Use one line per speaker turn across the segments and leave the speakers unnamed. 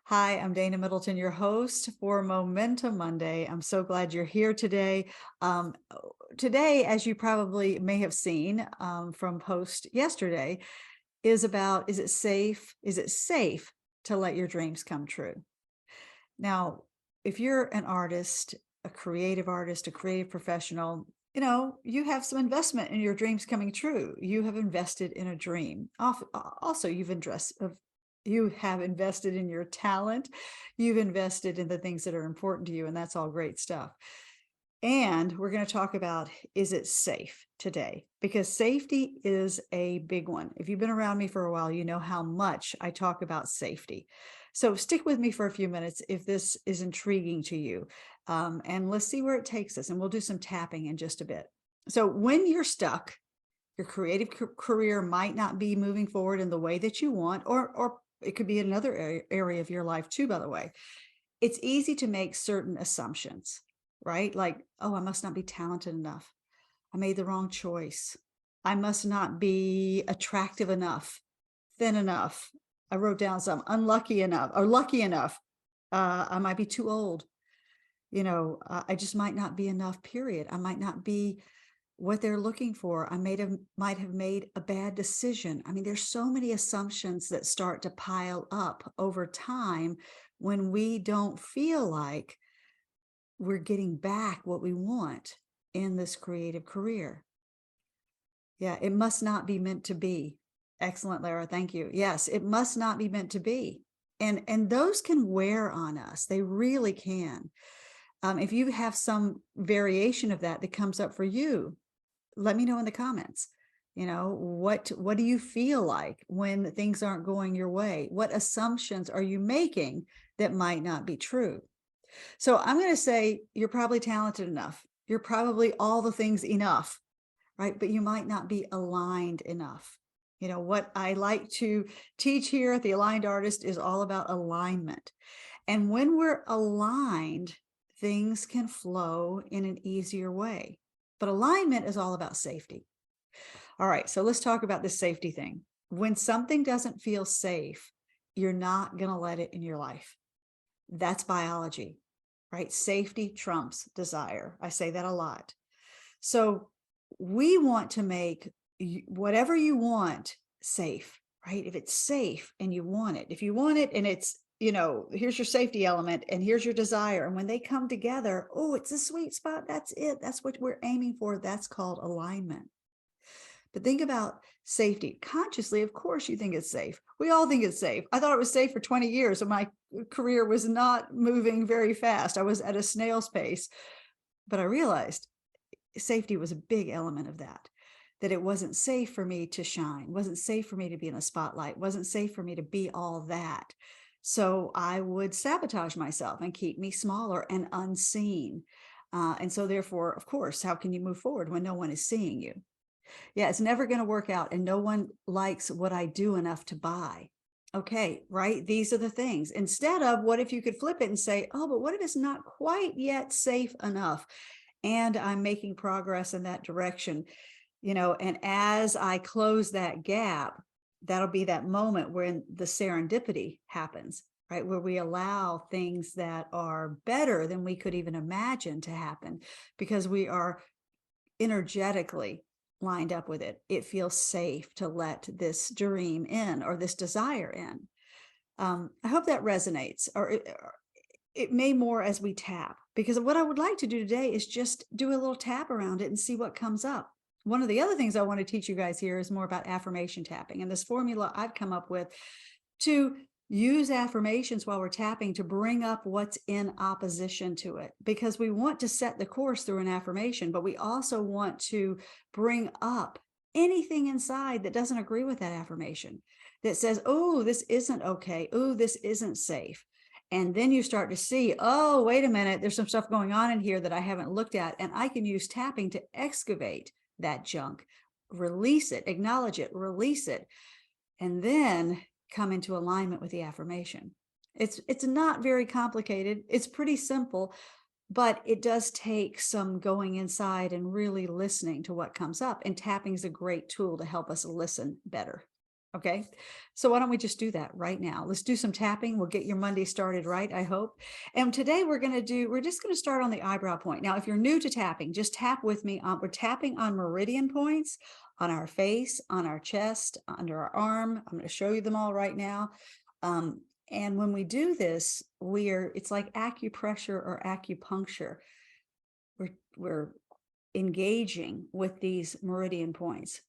Hi, I'm Dana Middleton, your host for Momentum Monday. I'm so glad you're here today. Today, as you probably may have seen from post yesterday, is about is it safe to let your dreams come true? Now, if you're an artist, a creative artist, a creative professional, you have some investment in your dreams coming true. You have invested in a dream. Also, you have invested in your talent. You've invested in the things that are important to you, and that's all great stuff. And we're going to talk about, is it safe today? Because safety is a big one. If you've been around me for a while, you know how much I talk about safety. So stick with me for a few minutes if this is intriguing to you. And let's see where it takes us. And we'll do some tapping in just a bit. So when you're stuck, your creative career might not be moving forward in the way that you want, or it could be another area of your life too, by the way. It's easy to make certain assumptions, right? Like, oh, I must not be talented enough. I made the wrong choice. I must not be attractive enough, thin enough. I wrote down some unlucky enough or lucky enough. I might be too old. I just might not be enough, period. I might not be what they're looking for. I might have made a bad decision. I mean, there's so many assumptions that start to pile up over time when we don't feel like we're getting back what we want in this creative career. Yeah, it must not be meant to be. Excellent, Lara. Thank you. Yes, it must not be meant to be. And those can wear on us. They really can. If you have some variation of that comes up for you, let me know in the comments. What do you feel like when things aren't going your way? What assumptions are you making that might not be true? So I'm going to say you're probably talented enough. You're probably all the things enough, right? But you might not be aligned enough. What I like to teach here at the Aligned Artist is all about alignment. And when we're aligned, things can flow in an easier way. But alignment is all about safety. All right, so let's talk about this safety thing. When something doesn't feel safe, you're not going to let it in your life. That's biology, right? Safety trumps desire. I say that a lot. So we want to make whatever you want safe, right? If it's safe and you want it, if you want it and it's, here's your safety element and here's your desire. And when they come together, oh, it's a sweet spot. That's it. That's what we're aiming for. That's called alignment. But think about safety. Consciously, of course, you think it's safe. We all think it's safe. I thought it was safe for 20 years, and my career was not moving very fast. I was at a snail's pace. But I realized safety was a big element of that it wasn't safe for me to shine, wasn't safe for me to be in the spotlight, wasn't safe for me to be all that. So I would sabotage myself and keep me smaller and unseen. And so therefore, of course, how can you move forward when no one is seeing you? Yeah, it's never going to work out, and no one likes what I do enough to buy. Okay, right? These are the things. Instead of, what if you could flip it and say, oh, but what if it's not quite yet safe enough? And I'm making progress in that direction, and as I close that gap, that'll be that moment when the serendipity happens, right? Where we allow things that are better than we could even imagine to happen because we are energetically lined up with it. It feels safe to let this dream in or this desire in. I hope that resonates, or it may more as we tap, because what I would like to do today is just do a little tap around it and see what comes up. One of the other things I want to teach you guys here is more about affirmation tapping, and this formula I've come up with to use affirmations while we're tapping to bring up what's in opposition to it, because we want to set the course through an affirmation, but we also want to bring up anything inside that doesn't agree with that affirmation, that says, oh, this isn't okay. Oh, this isn't safe. And then you start to see, oh, wait a minute, there's some stuff going on in here that I haven't looked at. And I can use tapping to excavate that junk, release it, acknowledge it, release it, and then come into alignment with the affirmation. It's not very complicated. It's pretty simple, but it does take some going inside and really listening to what comes up. And tapping is a great tool to help us listen better. Okay. So why don't we just do that right now? Let's do some tapping. We'll get your Monday started right, I hope. And today we're just going to start on the eyebrow point. Now, if you're new to tapping, just tap with me. We're tapping on meridian points on our face, on our chest, under our arm. I'm going to show you them all right now. And when we do this, it's like acupressure or acupuncture. We're engaging with these meridian points.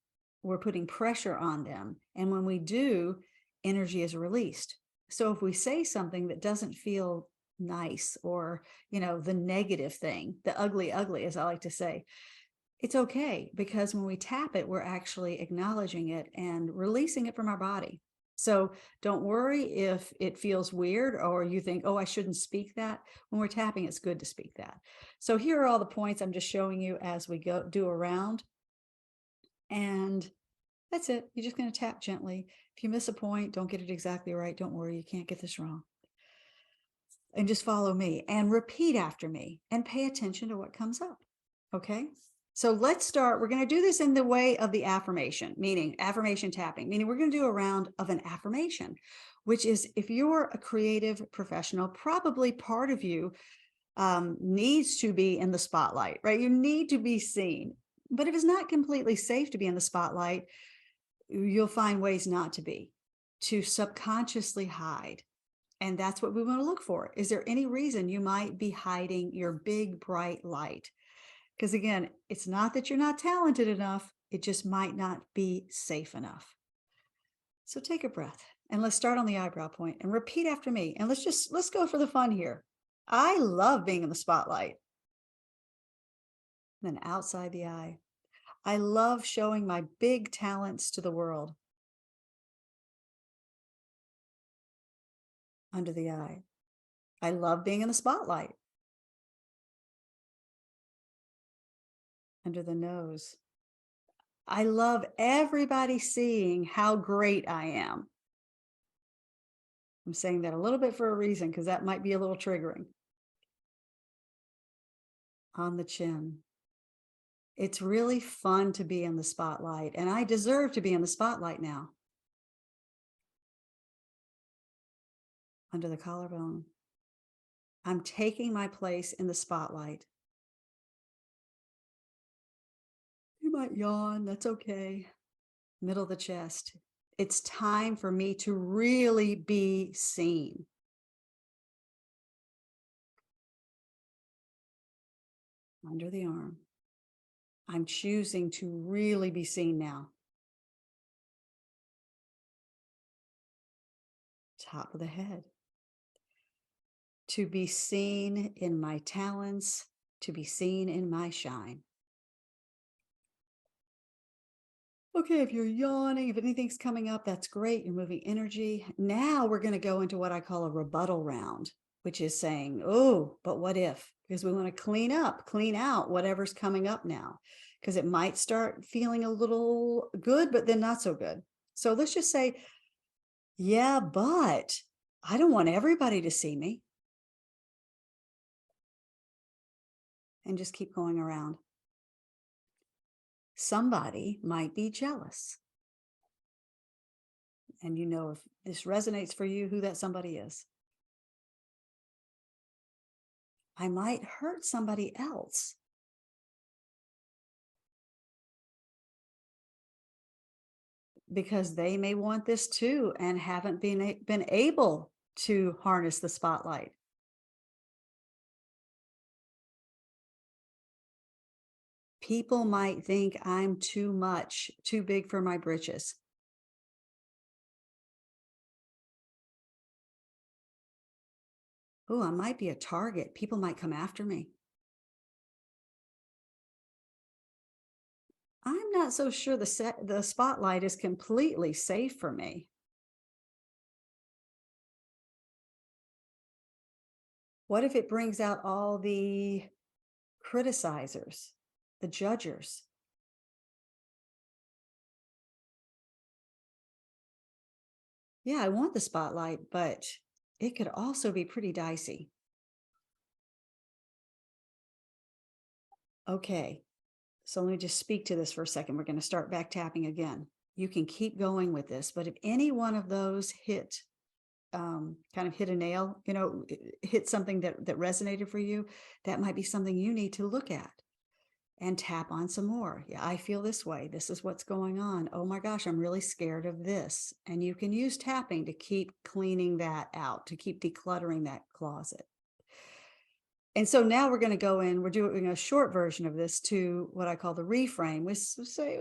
We're putting pressure on them. And when we do, energy is released. So if we say something that doesn't feel nice, or, the negative thing, the ugly, as I like to say, it's okay, because when we tap it, we're actually acknowledging it and releasing it from our body. So don't worry if it feels weird or you think, oh, I shouldn't speak that. When we're tapping, it's good to speak that. So here are all the points I'm just showing you as we do around. And that's it. You're just going to tap gently. If you miss a point, don't get it exactly right, don't worry, you can't get this wrong. And just follow me and repeat after me and pay attention to what comes up. Okay. So let's start. We're going to do this in the way of the affirmation, meaning affirmation tapping, meaning we're going to do a round of an affirmation, which is, if you're a creative professional, probably part of you needs to be in the spotlight, right? You need to be seen. But if it's not completely safe to be in the spotlight, you'll find ways not to be, to subconsciously hide. And that's what we want to look for. Is there any reason you might be hiding your big, bright light? Because again, it's not that you're not talented enough, it just might not be safe enough. So take a breath and let's start on the eyebrow point and repeat after me. And let's go for the fun here. I love being in the spotlight. Then outside the eye. I love showing my big talents to the world. Under the eye. I love being in the spotlight. Under the nose. I love everybody seeing how great I am. I'm saying that a little bit for a reason, because that might be a little triggering. On the chin. It's really fun to be in the spotlight, and I deserve to be in the spotlight now. Under the collarbone. I'm taking my place in the spotlight. You might yawn, that's okay. Middle of the chest. It's time for me to really be seen. Under the arm. I'm choosing to really be seen now. Top of the head. To be seen in my talents, to be seen in my shine. Okay, if you're yawning, if anything's coming up, that's great. You're moving energy. Now we're going to go into what I call a rebuttal round, which is saying, oh, but what if? Because we want to clean out whatever's coming up now, because it might start feeling a little good, but then not so good. So let's just say, yeah, but I don't want everybody to see me. And just keep going around. Somebody might be jealous. And if this resonates for you, who that somebody is. I might hurt somebody else. Because they may want this too and haven't been able to harness the spotlight. People might think I'm too much, too big for my britches. Oh, I might be a target. People might come after me. I'm not so sure the spotlight is completely safe for me. What if it brings out all the criticizers, the judgers? Yeah, I want the spotlight, but it could also be pretty dicey. Okay, so let me just speak to this for a second. We're going to start back tapping again. you can keep going with this. But if any one of those kind of hit a nail, hit something that resonated for you, that might be something you need to look at and tap on some more. Yeah, I feel this way. This is what's going on. Oh my gosh, I'm really scared of this. And you can use tapping to keep cleaning that out, to keep decluttering that closet. And so now we're going to go in, we're doing a short version of this to what I call the reframe. Let's say,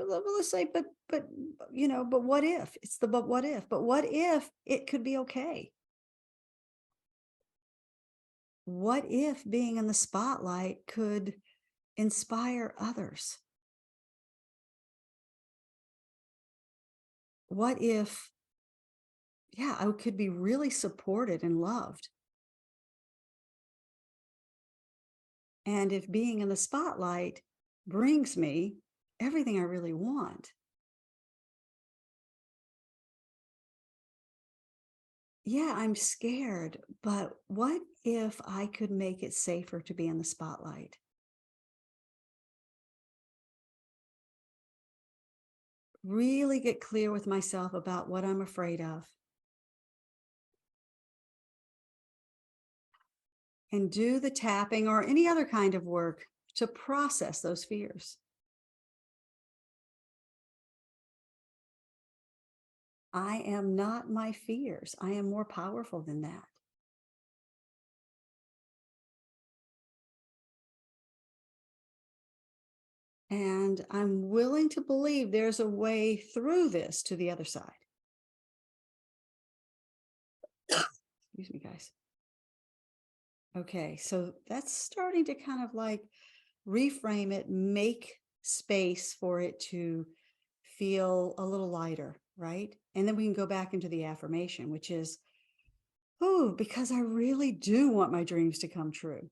but what if? It's the but what if? But what if it could be okay? What if being in the spotlight could inspire others? What if, yeah, I could be really supported and loved? And if being in the spotlight brings me everything I really want, yeah, I'm scared, but what if I could make it safer to be in the spotlight? Really get clear with myself about what I'm afraid of and do the tapping or any other kind of work to process those fears. I am not my fears. I am more powerful than that. And I'm willing to believe there's a way through this to the other side. Excuse me, guys. Okay, so that's starting to kind of like reframe it, make space for it to feel a little lighter, right? And then we can go back into the affirmation, which is, oh, because I really do want my dreams to come true.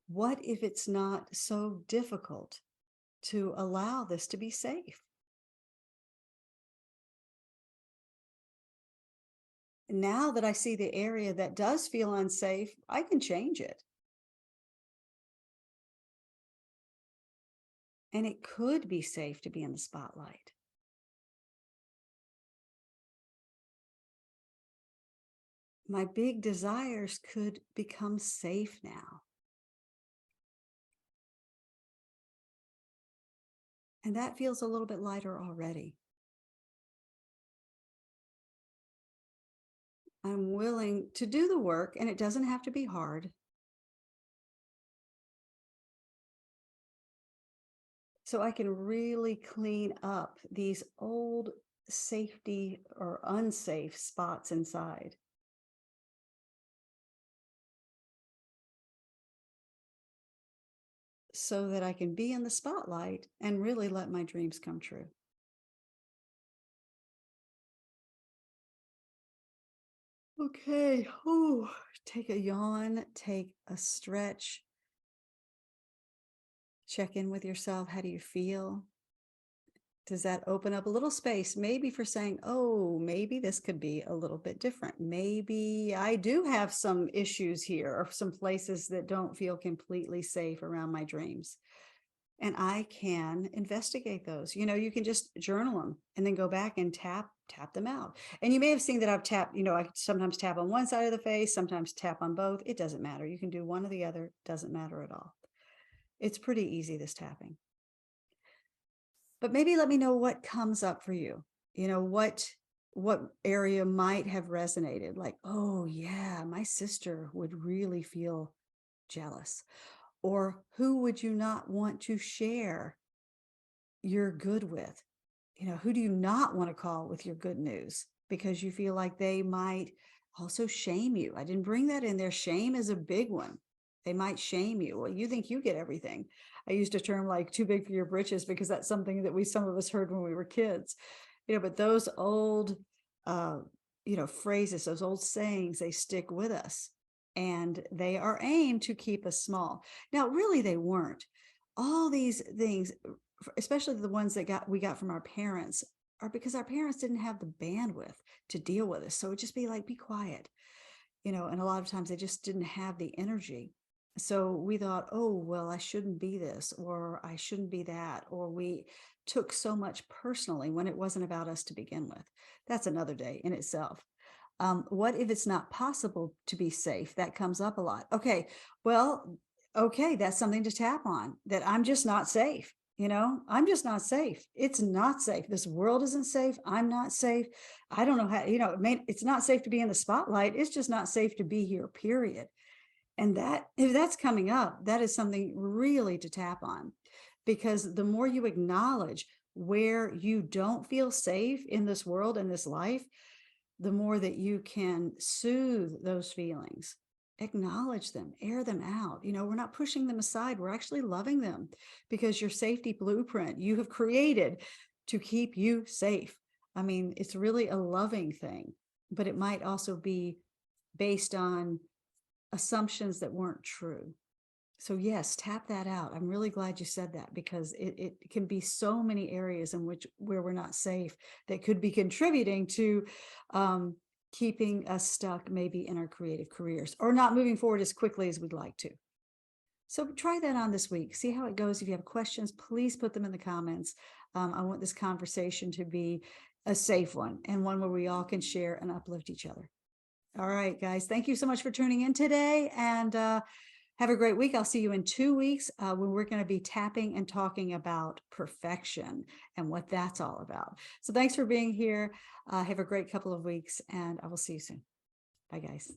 What if it's not so difficult to allow this to be safe? Now that I see the area that does feel unsafe, I can change it. And it could be safe to be in the spotlight. My big desires could become safe now. And that feels a little bit lighter already. I'm willing to do the work, and it doesn't have to be hard. So I can really clean up these old safety or unsafe spots inside. So that I can be in the spotlight and really let my dreams come true. Okay. Oh, take a yawn, take a stretch, check in with yourself. How do you feel? Does that open up a little space, maybe for saying, oh, maybe this could be a little bit different? Maybe I do have some issues here or some places that don't feel completely safe around my dreams. And I can investigate those. You can just journal them and then go back and tap them out. And you may have seen that I've tapped, I sometimes tap on one side of the face, sometimes tap on both. It doesn't matter. You can do one or the other, doesn't matter at all. It's pretty easy, this tapping. But maybe let me know what comes up for you. What area might have resonated, like, oh yeah, my sister would really feel jealous. Or who would you not want to share your good with? Who do you not want to call with your good news because you feel like they might also shame you? I didn't bring that in there. Shame is a big one. They might shame you. Well, you think you get everything. I used a term like too big for your britches because that's something that some of us heard when we were kids. But those old, uh, phrases, those old sayings, they stick with us, and they are aimed to keep us small. Now, really, they weren't. All these things, especially the ones that we got from our parents, are because our parents didn't have the bandwidth to deal with us. So it'd just be like, be quiet, and a lot of times they just didn't have the energy. So we thought, oh, well, I shouldn't be this, or I shouldn't be that, or we took so much personally when it wasn't about us to begin with. That's another day in itself. What if it's not possible to be safe? That comes up a lot. Okay, well, okay, that's something to tap on, that I'm just not safe. I'm just not safe. It's not safe. This world isn't safe. I'm not safe. I don't know how, it's not safe to be in the spotlight. It's just not safe to be here, period. And that, if that's coming up, that is something really to tap on, because the more you acknowledge where you don't feel safe in this world and this life, the more that you can soothe those feelings, acknowledge them, air them out. We're not pushing them aside. We're actually loving them, because your safety blueprint you have created to keep you safe. I mean, it's really a loving thing, but it might also be based on assumptions that weren't true. So yes, tap that out. I'm really glad you said that, because it can be so many areas in which where we're not safe that could be contributing to um, keeping us stuck maybe in our creative careers, or not moving forward as quickly as we'd like to. So try that on this week. See how it goes. If you have questions, please put them in the comments. I want this conversation to be a safe one, and one where we all can share and uplift each other. All right, guys. Thank you so much for tuning in today, and have a great week. I'll see you in 2 weeks when we're going to be tapping and talking about perfection and what that's all about. So thanks for being here. Have a great couple of weeks, and I will see you soon. Bye, guys.